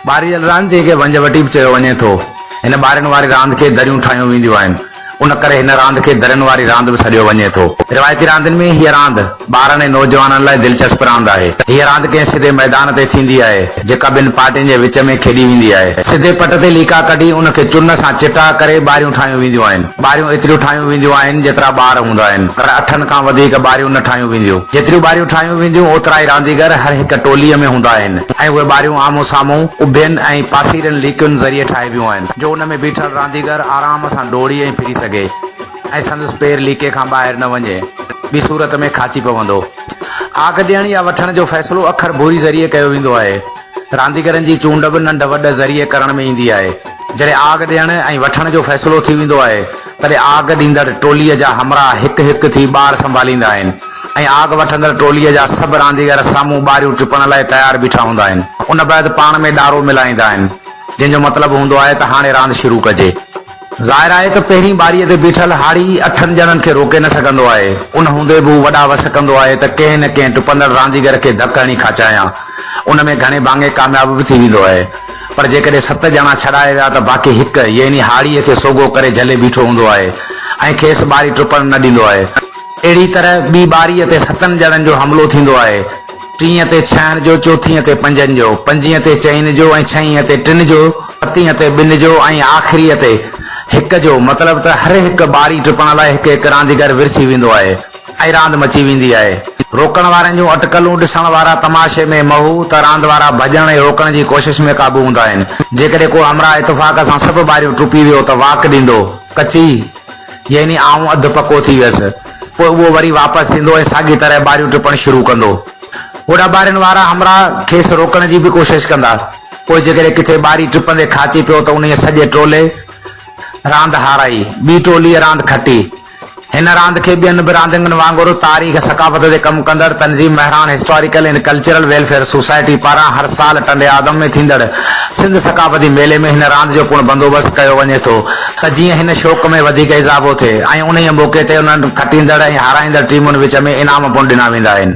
बारियल रांदि जेके वंज वटी बि चयो वञे थो, हिन ॿारनि वारी रांदि खे दरियूं ठाहियूं वेंदियूं आहिनि। उन करे हिन रांदि खे दरियुनि वारी रांदि बि सॾियो वञे थो। रिवायती रांदियुनि में हीअ रांदि ॿारनि ऐं नौजवाननि लाइ दिलचस्प रांदि आहे। हीअ रांदि कंहिं सिधे मैदान ते थींदी आहे जेका ॿिनि पार्टियुनि जे विच में खेॾी वेंदी आहे। सिधे पट ते लीका कढी उनखे चुन सां चिटा करे ॿारियूं ठाहियूं वेंदियूं आहिनि। ॿारियूं एतिरियूं ठाहियूं वेंदियूं आहिनि जेतिरा ॿार हूंदा आहिनि, पर 8 खां वधीक ॿारियूं न ठाहियूं वेंदियूं। जेतिरियूं ॿारियूं ठाहियूं वेंदियूं ओतिरा ई रांदीगर हर हिक टोलीअ में हूंदा आहिनि ऐं उहे ॿारियूं आम्हूं साम्हूं उभियुनि ऐं पासीरनि लीकियुनि ज़रिए ठाहिबियूं आहिनि जो उन में बीठल रांदीगर आराम सां डोड़ी ऐं फिरी सघे ऐं संदसि पेर लीके खां ॿाहिरि न वञे, ॿी सूरत में खाची पवंदो। आग ॾियण या वठण जो फ़ैसिलो अखर भूरी ज़रिए कयो वेंदो आहे। रांदीगरनि जी चूंड बि नंढ वॾ ज़रिए करण में ईंदी आहे। जॾहिं आग ॾियण ऐं वठण जो फ़ैसिलो थी वेंदो आहे तॾहिं आग ॾींदड़ टोलीअ जा हमराह हिकु हिकु थी ॿार संभालींदा आहिनि ऐं आग वठंदड़ टोलीअ जा सभु रांदीगर साम्हूं ॿारियूं टिपण लाइ तयारु बीठा हूंदा आहिनि। उन बैदि पाण में ॾारो मिलाईंदा आहिनि जंहिंजो मतिलबु हूंदो आहे त हाणे रांदि शुरू कजे। ज़ाहिर आहे त पहिरीं बारीअ ते बीठल हारी 8 ॼणनि खे रोके न सघंदो आहे। उन हूंदे बि वॾा वस कंदो आहे त कंहिं न कंहिं टुपंदड़ रांदीगर खे धक हणी खाचायां। उन में घणे भाङे कामयाब बि थी वेंदो आहे, पर जेकॾहिं 7 ॼणा छॾाए विया त बाक़ी हिकु यानी हाड़ीअ खे सोगो करे झले बीठो हूंदो आहे ऐं खेसि ॿारी टुपण न ॾींदो आहे। अहिड़ी तरह ॿी बारीअ ते 7 ॼणनि जो हमिलो थींदो आहे, 3 ते 6 जो, 4 ते 5 जो, 5 ते 4 जो ऐं 6 ते 3 जो, 7 ते 2 जो ऐं आख़िरीअ ते 1 जो। मतिलबु त हर हिकु बारी टिपण लाइ हिकु हिकु रांदीगर विरसी वेंदो आहे ऐं रांदि मची वेंदी आहे। रोकण वारनि जूं अटकलूं ॾिसण वारा तमाशे में महू त रांदि वारा भॼण ऐं रोकण जी कोशिश में क़ाबू हूंदा आहिनि। जेकॾहिं को हमराह इतफ़ाक़ सां सभु बारियूं टुपी वियो त वाक ॾींदो कची यानी आऊं अधु पको थी वियसि, पोइ उहो वरी वापसि थींदो ऐं साॻी तरह बारियूं टिपण शुरू कंदो। होॾा ॿारनि वारा हमराह खेसि रोकण जी बि कोशिश कंदा। पोइ जेकॾहिं किथे ॿारी टिपंदे खाची पियो त उन सॼे टोले रांदि हाराई, ॿी टोलीअ रांदि खटी। हिन रांदि खे ॿियनि बि रांदियुनि वांगुरु तारीख़ सकाफ़त ते कमु कंदड़ तंज़ीम Mehran historical and cultural welfare society पारां हर साल टंडे आदम में थींदड़ सिंध सकाफ़ती मेले में हिन रांदि जो पिणु बंदोबस्तु कयो वञे थो त जीअं हिन शौक़ में वधीक इज़ाफ़ो थिए ऐं उन मौक़े ते उन्हनि खटींदड़ ऐं हाराईंदड़ टीमुनि विच में इनाम पिणु ॾिना वेंदा आहिनि।